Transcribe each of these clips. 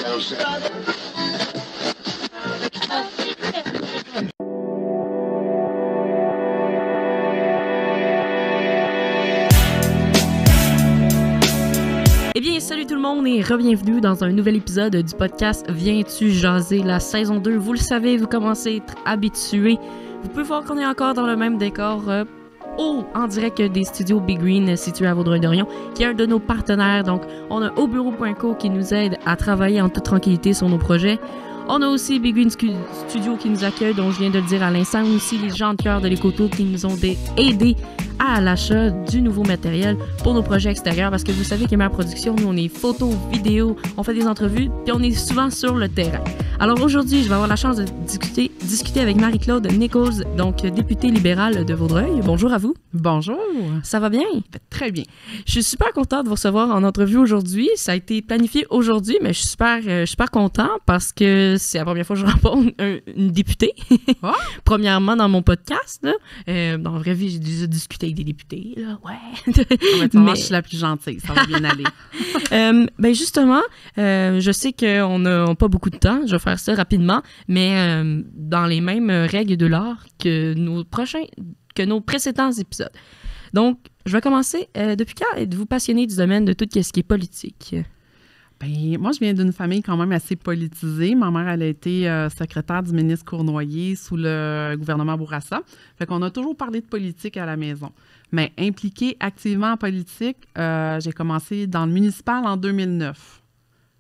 Eh bien, salut tout le monde et re-bienvenue dans un nouvel épisode du podcast Viens-tu jaser, la saison 2. Vous le savez, vous commencez à être habitués. Vous pouvez voir qu'on est encore dans le même décor en direct des studios Big Green situés à Vaudreuil-Dorion, qui est un de nos partenaires. Donc, on a aubureau.co qui nous aide à travailler en toute tranquillité sur nos projets. On a aussi Big Green Studio qui nous accueille, dont je viens de le dire à l'instant. Aussi les gens de cœur de l'Écoto qui nous ont aidés à l'achat du nouveau matériel pour nos projets extérieurs. Parce que vous savez qu'Émer Production, nous, on est photos, vidéos, on fait des entrevues, puis on est souvent sur le terrain. Alors aujourd'hui, je vais avoir la chance de discuter avec Marie-Claude Nichols, donc députée libérale de Vaudreuil. Bonjour à vous. Bonjour. Ça va bien? Très bien. Je suis super contente de vous recevoir en entrevue aujourd'hui. Ça a été planifié aujourd'hui, mais je suis super contente parce que c'est la première fois que je rencontre une députée. Oh? Premièrement, dans mon podcast. Là. Dans la vraie vie, j'ai déjà discuté avec des députés. Là. Ouais. Mais je suis la plus gentille. Ça va bien aller. Ben justement, je sais qu'on n'a pas beaucoup de temps. Je vais faire ça rapidement, mais dans les mêmes règles de l'art que nos précédents épisodes. Donc, je vais commencer. Depuis quand êtes-vous passionné du domaine de tout ce qui est politique? Ben, moi, je viens d'une famille quand même assez politisée. Ma mère, elle a été secrétaire du ministre Cournoyer sous le gouvernement Bourassa. Fait qu'on a toujours parlé de politique à la maison. Mais impliquée activement en politique, j'ai commencé dans le municipal en 2009.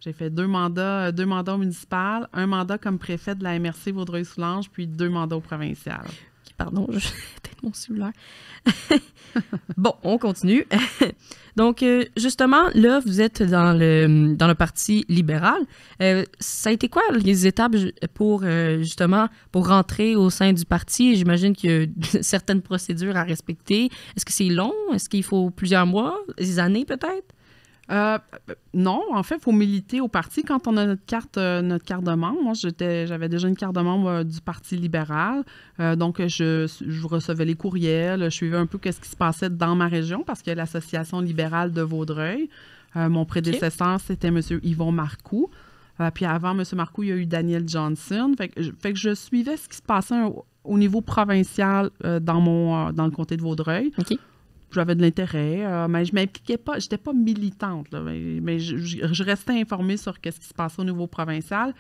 J'ai fait deux mandats au municipal, un mandat comme préfète de la MRC Vaudreuil-Soulanges, puis 2 mandats au provincial. Pardon, j'ai peut-être mon cellulaire. Bon, on continue. Donc, justement, là, vous êtes dans le Parti libéral. Ça a été quoi les étapes pour rentrer au sein du parti? J'imagine qu'il y a certaines procédures à respecter. Est-ce que c'est long? Est-ce qu'il faut plusieurs mois, des années peut-être? Non, en fait, il faut militer au parti. Quand on a notre carte de membre, moi, j'avais déjà une carte de membre du Parti libéral. Donc, je recevais les courriels, je suivais un peu ce qui se passait dans ma région parce qu'il y a l'Association libérale de Vaudreuil. Mon prédécesseur, c'était M. Yvon Marcoux. Puis avant M. Marcoux, il y a eu Daniel Johnson. Fait que je suivais ce qui se passait au niveau provincial dans le comté de Vaudreuil. OK. J'avais de l'intérêt, mais je ne m'impliquais pas, je n'étais pas militante, là, mais je restais informée sur ce qui se passait au niveau provincial.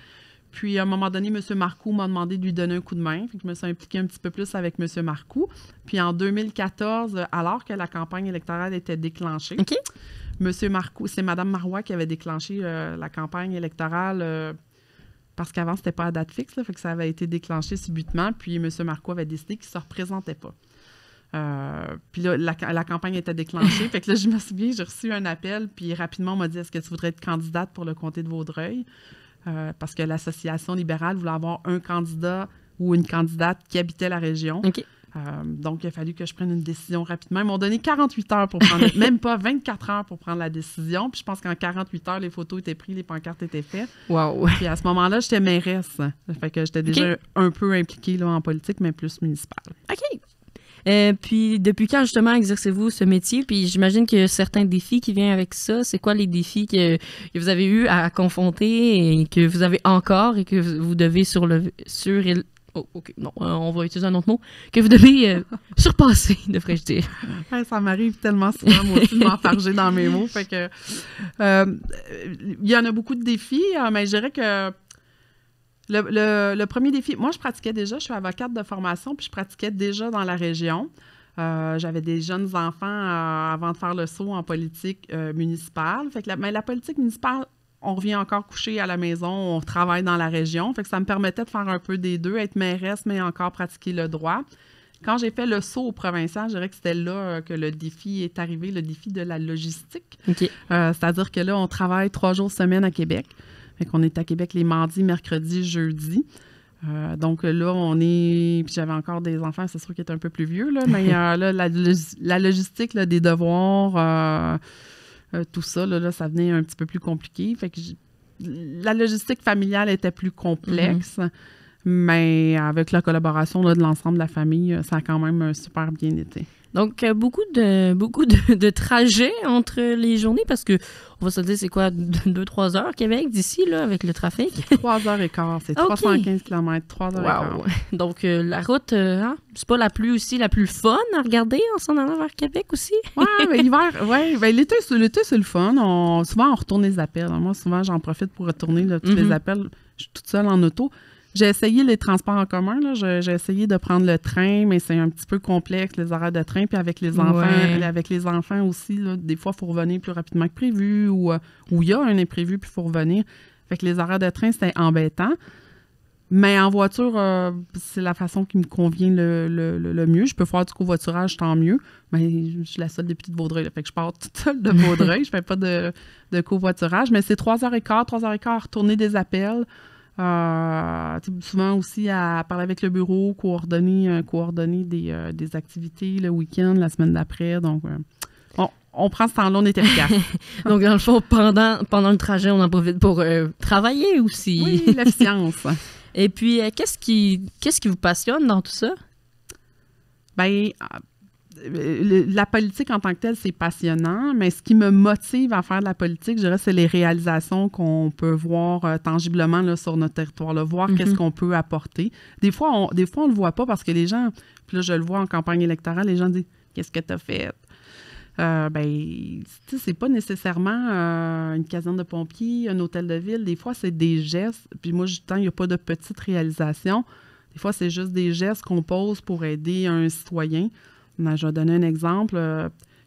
Puis, à un moment donné, M. Marcoux m'a demandé de lui donner un coup de main. Fait que je me suis impliquée un petit peu plus avec M. Marcoux. Puis, en 2014, alors que la campagne électorale était déclenchée, OK. M. Marcoux, c'est Mme Marois qui avait déclenché la campagne électorale parce qu'avant, c'était pas à date fixe, là, fait que ça avait été déclenché subitement. Puis, M. Marcoux avait décidé qu'il ne se représentait pas. Puis là, la campagne était déclenchée. Fait que là, je me souviens, j'ai reçu un appel, puis rapidement, on m'a dit « Est-ce que tu voudrais être candidate pour le comté de Vaudreuil? » Parce que l'Association libérale voulait avoir un candidat ou une candidate qui habitait la région. OK. Donc, il a fallu que je prenne une décision rapidement. Ils m'ont donné 48 heures pour prendre, même pas 24 heures pour prendre la décision. Puis je pense qu'en 48 heures, les photos étaient prises, les pancartes étaient faites. Wow. Puis à ce moment-là, j'étais mairesse. Fait que j'étais déjà un peu impliquée là, en politique, mais plus municipale. OK. Puis, depuis quand, justement, exercez-vous ce métier? Puis, j'imagine qu'il y a certains défis qui viennent avec ça. C'est quoi les défis que vous avez eu à confronter et que vous avez encore et que vous devez on va utiliser un autre mot, que vous devez surpasser, devrais-je dire. Ouais, ça m'arrive tellement souvent, moi aussi, de m'enfarger dans mes mots. Fait que, il y en a beaucoup de défis, mais je dirais que le premier défi, moi, je pratiquais déjà, je suis avocate de formation, puis je pratiquais déjà dans la région. J'avais des jeunes enfants avant de faire le saut en politique municipale. Fait que la politique municipale, on revient encore coucher à la maison, on travaille dans la région. Fait que ça me permettait de faire un peu des deux, être mairesse, mais encore pratiquer le droit. Quand j'ai fait le saut au provincial, je dirais que c'était là que le défi est arrivé, le défi de la logistique. OK. C'est-à-dire que là, on travaille 3 jours semaine à Québec. Fait qu'on est à Québec les mardis, mercredis, jeudis. Donc là, puis j'avais encore des enfants, c'est sûr qu'ils étaient un peu plus vieux, là, mais là, la logistique là, des devoirs, tout ça, là, ça venait un petit peu plus compliqué. Fait que la logistique familiale était plus complexe. Mais avec la collaboration là, de l'ensemble de la famille, ça a quand même super bien été. Donc, beaucoup de trajets entre les journées parce que, on va se dire, c'est quoi, 2-3 heures Québec d'ici, là, avec le trafic? 3h15, c'est 315 km, 3h15. Wow. Donc, la route, c'est pas la plus fun à regarder en s'en allant vers Québec aussi? Oui, mais l'hiver, l'été, c'est le fun. Souvent, on retourne les appels. Moi, souvent, j'en profite pour retourner là, tous les appels. Je suis toute seule en auto. J'ai essayé les transports en commun. Là. J'ai essayé de prendre le train, mais c'est un petit peu complexe, les horaires de train. Puis avec les enfants aussi, là, des fois, il faut revenir plus rapidement que prévu ou il y a un imprévu, puis il faut revenir. Fait que les horaires de train, c'était embêtant. Mais en voiture, c'est la façon qui me convient le mieux. Je peux faire du covoiturage, tant mieux. Mais je suis la seule députée de Vaudreuil. Là, fait que je pars toute seule de Vaudreuil. Je fais pas de covoiturage. Mais c'est 3h15, retourner des appels. Souvent aussi à parler avec le bureau, coordonner des activités le week-end, la semaine d'après. Donc, on prend ce temps-là, on est efficace. Donc, dans le fond, pendant le trajet, on en profite pour travailler aussi. Oui, l'efficience. Et puis, qu'est-ce qui vous passionne dans tout ça? Bien, la politique en tant que telle, c'est passionnant, mais ce qui me motive à faire de la politique, je dirais, c'est les réalisations qu'on peut voir tangiblement là, sur notre territoire, là, voir qu'est-ce qu'on peut apporter. Des fois, on le voit pas parce que les gens, puis là, je le vois en campagne électorale, les gens disent « Qu'est-ce que tu as fait? » C'est pas nécessairement une caserne de pompiers, un hôtel de ville. Des fois, c'est des gestes. Puis moi, il n'y a pas de petites réalisations. Des fois, c'est juste des gestes qu'on pose pour aider un citoyen. Je vais donner un exemple.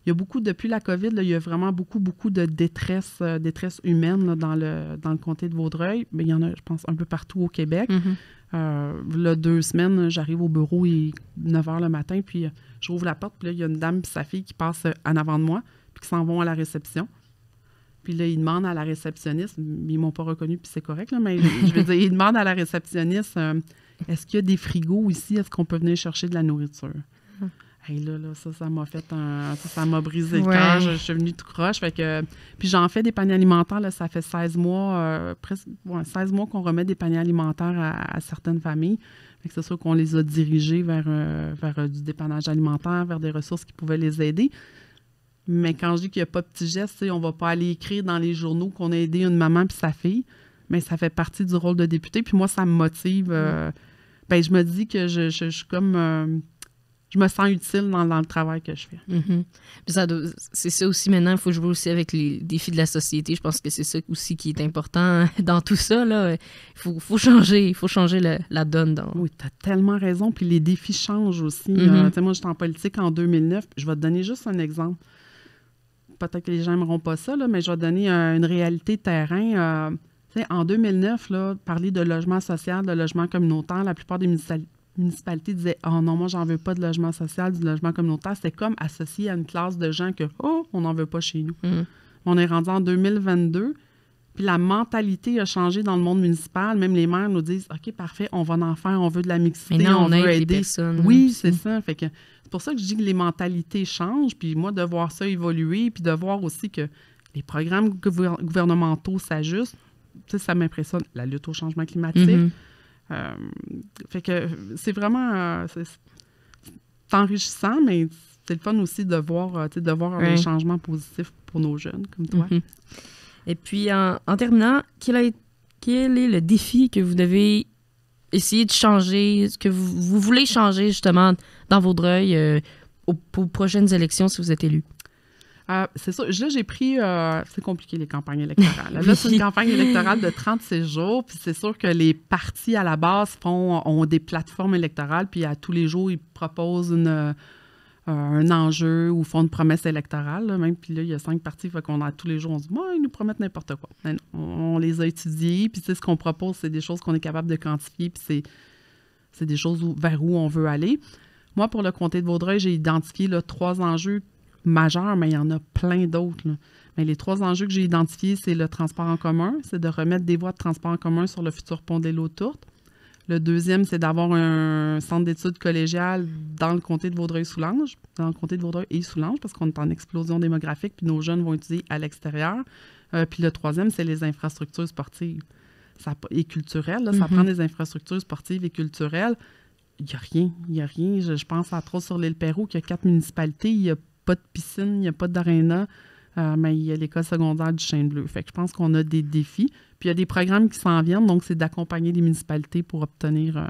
Il y a beaucoup, depuis la COVID, là, il y a vraiment beaucoup de détresse humaine là, dans le comté de Vaudreuil. Mais il y en a, je pense, un peu partout au Québec. Là, 2 semaines, j'arrive au bureau, il est 9h le matin, puis je rouvre la porte, puis là, il y a une dame et sa fille qui passent en avant de moi, puis qui s'en vont à la réception. Puis là, ils demandent à la réceptionniste, ils m'ont pas reconnu, puis c'est correct, là, mais je veux dire, ils demandent à la réceptionniste, est-ce qu'il y a des frigos ici? Est-ce qu'on peut venir chercher de la nourriture? Hey, là, ça m'a fait ça m'a brisé le cœur. Je suis venue tout croche. Fait que, puis j'en fais des paniers alimentaires, là, ça fait 16 mois, 16 mois qu'on remet des paniers alimentaires à certaines familles. Fait que c'est sûr qu'on les a dirigés vers du dépannage alimentaire, vers des ressources qui pouvaient les aider. Mais quand je dis qu'il n'y a pas de petits gestes, on ne va pas aller écrire dans les journaux qu'on a aidé une maman puis sa fille, mais ça fait partie du rôle de député. Puis moi, ça me motive. Je me dis que je suis comme... je me sens utile dans le travail que je fais. C'est ça aussi maintenant, il faut jouer aussi avec les défis de la société. Je pense que c'est ça aussi qui est important dans tout ça. Il faut changer la donne. Oui, tu as tellement raison. Puis les défis changent aussi. Moi, j'étais en politique en 2009. Je vais te donner juste un exemple. Peut-être que les gens n'aimeront pas ça, là, mais je vais te donner une réalité de terrain. En 2009, là, parler de logement social, de logement communautaire, la plupart des municipalités disaient « Oh non, moi, j'en veux pas de logement social, du logement communautaire. » C'était comme associé à une classe de gens que « Oh, on n'en veut pas chez nous. On est rendu en 2022, puis la mentalité a changé dans le monde municipal. Même les maires nous disent « OK, parfait, on va en faire, on veut de la mixité, non, on veut aider. » les personnes. Oui, c'est ça. Fait que c'est pour ça que je dis que les mentalités changent, puis moi, de voir ça évoluer, puis de voir aussi que les programmes gouvernementaux s'ajustent, ça m'impressionne. La lutte au changement climatique. Fait que c'est vraiment c'est enrichissant, mais c'est le fun aussi de voir les changements positifs pour nos jeunes comme toi. Et puis, en terminant, quel est le défi que vous devez essayer de changer, que vous voulez changer justement dans Vaudreuil aux prochaines élections si vous êtes élu? C'est ça. Là, j'ai pris... c'est compliqué, les campagnes électorales. Là, c'est une campagne électorale de 36 jours, puis c'est sûr que les partis, à la base, ont des plateformes électorales, puis à tous les jours, ils proposent un enjeu ou font une promesse électorale. Là, même, puis là, il y a 5 partis, fait qu'on a tous les jours, on se dit « ils nous promettent n'importe quoi. » On les a étudiés, puis ce qu'on propose, c'est des choses qu'on est capable de quantifier, puis c'est des choses vers où on veut aller. Moi, pour le comté de Vaudreuil, j'ai identifié 3 enjeux majeurs, mais il y en a plein d'autres. Là. Mais les 3 enjeux que j'ai identifiés, c'est le transport en commun, c'est de remettre des voies de transport en commun sur le futur pont de l'île aux Tourtes. Le deuxième, c'est d'avoir un centre d'études collégiales dans le comté de Vaudreuil-Soulanges, dans le comté de Vaudreuil et Soulanges, parce qu'on est en explosion démographique, puis nos jeunes vont étudier à l'extérieur. Puis le troisième, c'est les infrastructures sportives. et culturelles, là, ça prend des infrastructures sportives et culturelles. Il n'y a rien. Je pense à trop sur l'île Perrot, qu'il y a 4 municipalités, il n'y a pas de piscine, il n'y a pas d'aréna, mais il y a l'école secondaire du Chêne-Bleu. Fait que je pense qu'on a des défis. Puis il y a des programmes qui s'en viennent, donc c'est d'accompagner les municipalités pour obtenir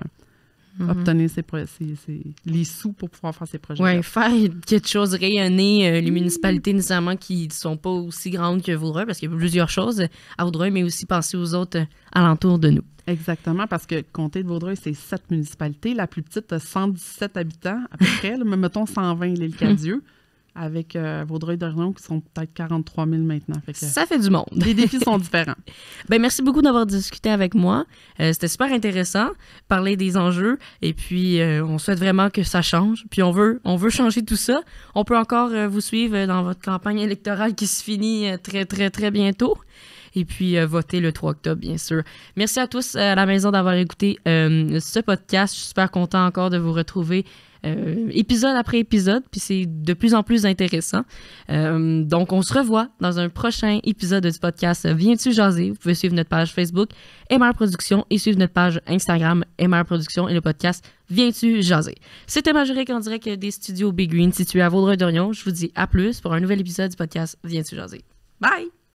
les sous pour pouvoir faire ces projets. Oui, faire quelque chose rayonner, les municipalités nécessairement qui ne sont pas aussi grandes que Vaudreuil, parce qu'il y a plusieurs choses à Vaudreuil, mais aussi penser aux autres alentours de nous. Exactement, parce que comté de Vaudreuil, c'est 7 municipalités. La plus petite a 117 habitants, à peu près. Là, mais mettons 120, l'île Cadieux, avec Vaudreuil-Dorion, qui sont peut-être 43 000 maintenant. Fait que, ça fait du monde. Les défis sont différents. Ben, merci beaucoup d'avoir discuté avec moi. C'était super intéressant, parler des enjeux. Et puis, on souhaite vraiment que ça change. Puis, on veut changer tout ça. On peut encore vous suivre dans votre campagne électorale qui se finit très, très, très bientôt. Et puis, voter le 3 octobre, bien sûr. Merci à tous à la maison d'avoir écouté ce podcast. Je suis super content encore de vous retrouver épisode après épisode, puis c'est de plus en plus intéressant. Donc, on se revoit dans un prochain épisode du podcast Viens-tu jaser? Vous pouvez suivre notre page Facebook MR Productions et suivre notre page Instagram MR Productions et le podcast Viens-tu jaser? C'était Majorique en direct des studios Big Green situés à Vaudreuil-Dorion. Je vous dis à plus pour un nouvel épisode du podcast Viens-tu jaser? Bye!